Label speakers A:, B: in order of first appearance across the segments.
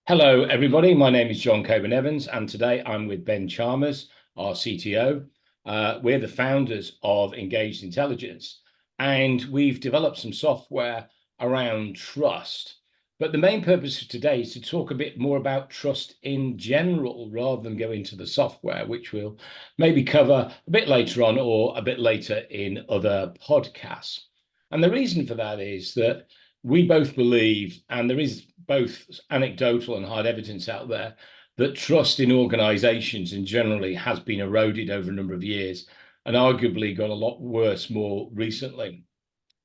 A: Hello, everybody. My name is John Cockburn-Evans, and today I'm with Ben Chalmers, our CTO. We're the founders of Engaged Intelligence, and we've developed some software around trust. But the main purpose of today is to talk a bit more about trust in general, rather than go into the software, which we'll maybe cover a bit later on or a bit later in other podcasts. And the reason for that is that we both believe, and there is both anecdotal and hard evidence out there, that trust in organizations and generally has been eroded over a number of years and arguably got a lot worse more recently.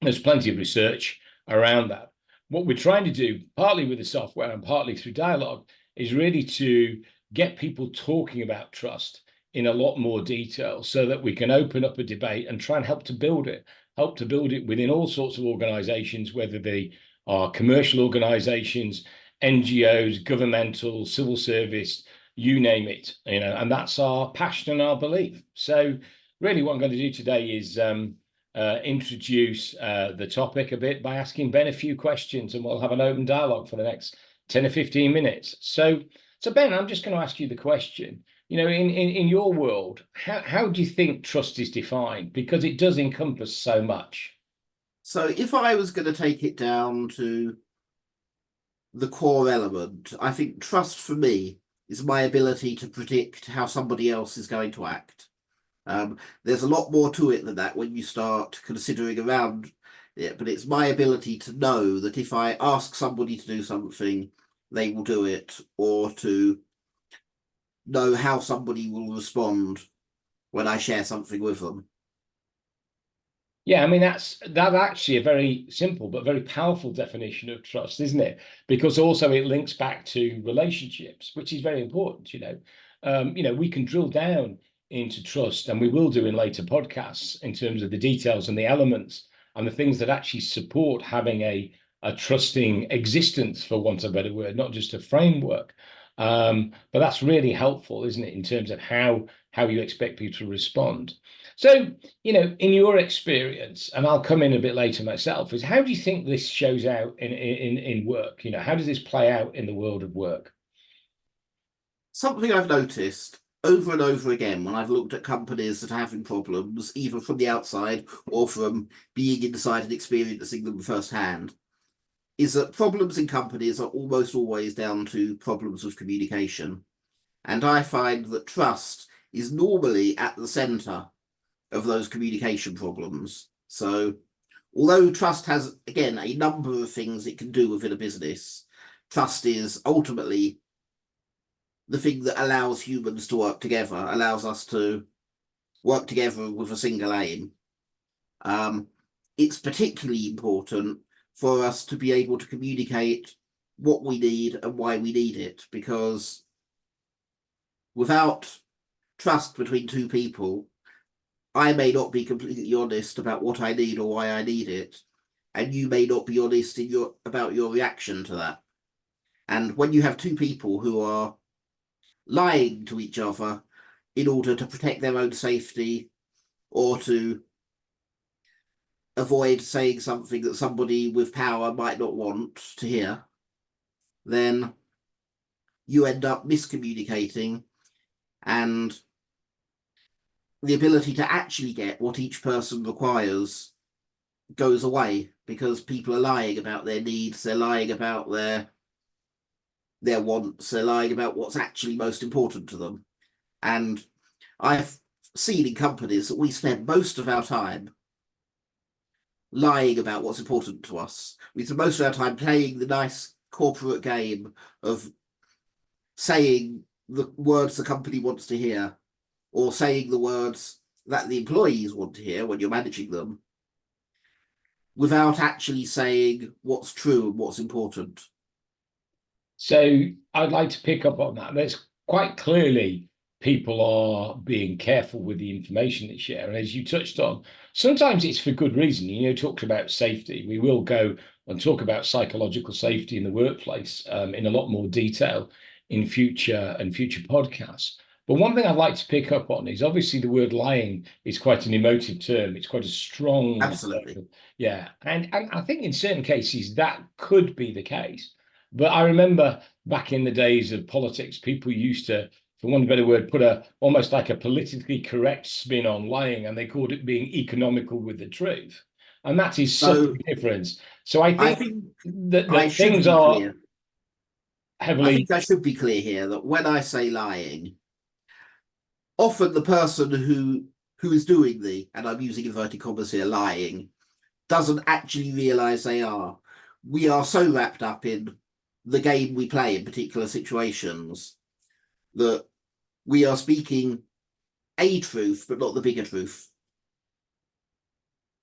A: There's plenty of research around that. What we're trying to do, partly with the software and partly through dialogue, is really to get people talking about trust in a lot more detail so that we can open up a debate and try and help to build it within all sorts of organizations, whether they are commercial organizations, NGOs, governmental, civil service, you name it, and that's our passion and our belief. So really what I'm going to do today is introduce the topic a bit by asking Ben a few questions, and we'll have an open dialogue for the next 10 or 15 minutes. So Ben, I'm just going to ask you the question. In your world, how do you think trust is defined? Because it does encompass so much.
B: So if I was going to take it down to the core element, I think trust for me is my ability to predict how somebody else is going to act. There's a lot more to it than that when you start considering around it, but it's my ability to know that if I ask somebody to do something, they will do it, or to know how somebody will respond when I share something with them.
A: Yeah, I mean that's actually a very simple but very powerful definition of trust, isn't it? Because also it links back to relationships, which is very important. We can drill down into trust, and we will do in later podcasts in terms of the details and the elements and the things that actually support having a trusting existence, for want of a better word, not just a framework. But that's really helpful, isn't it, in terms of how you expect people to respond. So, in your experience, and I'll come in a bit later myself, is how do you think this shows out in work? How does this play out in the world of work?
B: Something I've noticed over and over again when I've looked at companies that are having problems, either from the outside or from being inside and experiencing them firsthand, is that problems in companies are almost always down to problems of communication. And I find that trust is normally at the center of those communication problems. So although trust has, again, a number of things it can do within a business, trust is ultimately the thing that allows humans to work together, allows us to work together with a single aim. It's particularly important for us to be able to communicate what we need and why we need it, because without trust between two people, I may not be completely honest about what I need or why I need it, and you may not be honest about your reaction to that. And when you have two people who are lying to each other in order to protect their own safety or to avoid saying something that somebody with power might not want to hear, then you end up miscommunicating, and the ability to actually get what each person requires goes away because people are lying about their needs, they're lying about their wants, they're lying about what's actually most important to them. And I've seen in companies that we spend most of our time lying about what's important to us. We spend most of our time playing the nice corporate game of saying the words the company wants to hear, or saying the words that the employees want to hear when you're managing them, without actually saying what's true and what's important.
A: So I'd like to pick up on that. There's quite clearly people are being careful with the information they share. And as you touched on, sometimes it's for good reason. Talked about safety. We will go and talk about psychological safety in the workplace in a lot more detail in future podcasts. But one thing I'd like to pick up on is obviously the word lying is quite an emotive term. It's quite a strong,
B: Absolutely.
A: yeah. And I think in certain cases that could be the case. But I remember back in the days of politics, people used to, for want of a better word, put a almost like a politically correct spin on lying, and they called it being economical with the truth. And that is such
B: So
A: a difference. So I
B: I
A: think
B: think I
A: that
B: should
A: things
B: be
A: are
B: clear. I
A: heavily,
B: think I should be clear here that when I say lying, often the person who is doing the, and I'm using inverted commas here, lying, doesn't actually realize they are. We are so wrapped up in the game we play in particular situations that we are speaking a truth, but not the bigger truth.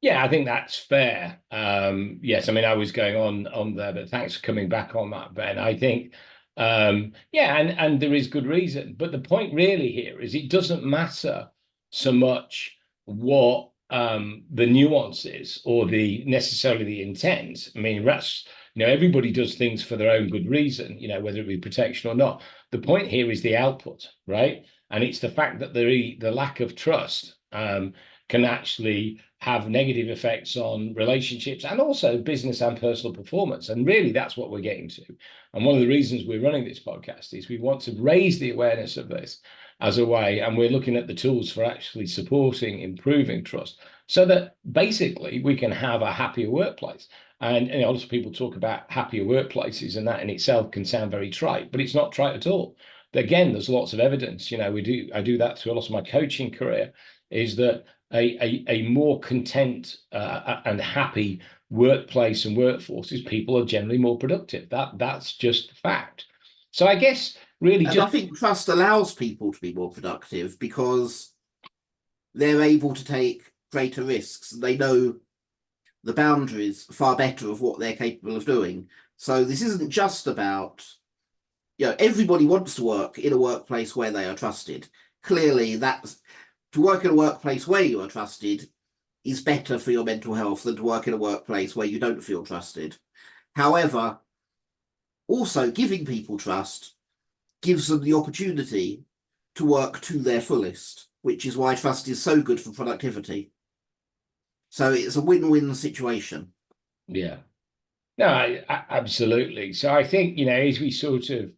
A: yeah, I think that's fair. Yes, I mean I was going on there, but thanks for coming back on that, Ben. I think yeah, and there is good reason. But the point really here is it doesn't matter so much what the nuance is or the necessarily the intent. I mean, that's everybody does things for their own good reason, whether it be protection or not. The point here is the output, right? And it's the fact that the lack of trust can actually have negative effects on relationships and also business and personal performance. And really, that's what we're getting to. And one of the reasons we're running this podcast is we want to raise the awareness of this as a way, and we're looking at the tools for actually supporting, improving trust, so that basically we can have a happier workplace. And a lot of people talk about happier workplaces, and that in itself can sound very trite, but it's not trite at all. Again, there's lots of evidence. I do that through a lot of my coaching career, is that a more content and happy workplace and workforce is people are generally more productive. That's just fact. So I guess really
B: And I
A: just
B: think trust allows people to be more productive because they're able to take greater risks. They know the boundaries far better of what they're capable of doing. So this isn't just about, everybody wants to work in a workplace where they are trusted. Clearly, that's to work in a workplace where you are trusted is better for your mental health than to work in a workplace where you don't feel trusted. However, also giving people trust gives them the opportunity to work to their fullest, which is why trust is so good for productivity. So it's a win-win situation.
A: yeah. No, absolutely. So I think, as we sort of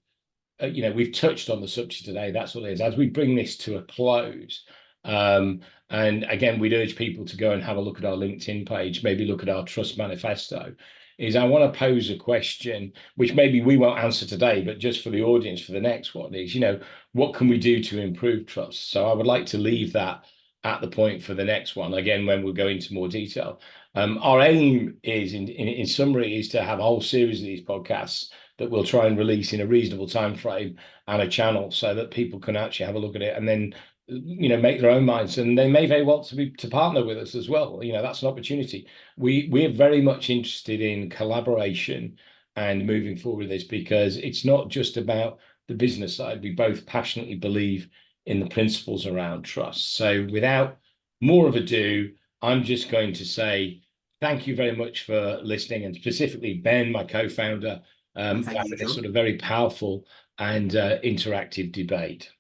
A: we've touched on the subject today. That's what it is. As we bring this to a close, and again, we'd urge people to go and have a look at our LinkedIn page, maybe look at our trust manifesto. Is I want to pose a question, which maybe we won't answer today, but just for the audience for the next one is, what can we do to improve trust? So I would like to leave that at the point for the next one. Again, when we'll go into more detail. Our aim is, in summary, is to have a whole series of these podcasts that we'll try and release in a reasonable time frame and a channel so that people can actually have a look at it and then make their own minds, and they may very well to partner with us as well. That's an opportunity. We're very much interested in collaboration and moving forward with this because it's not just about the business side. We both passionately believe in the principles around trust. So without more of ado, I'm just going to say thank you very much for listening, and specifically Ben, my co-founder,
B: Thank you,
A: having this
B: John.
A: sort of very powerful and interactive debate.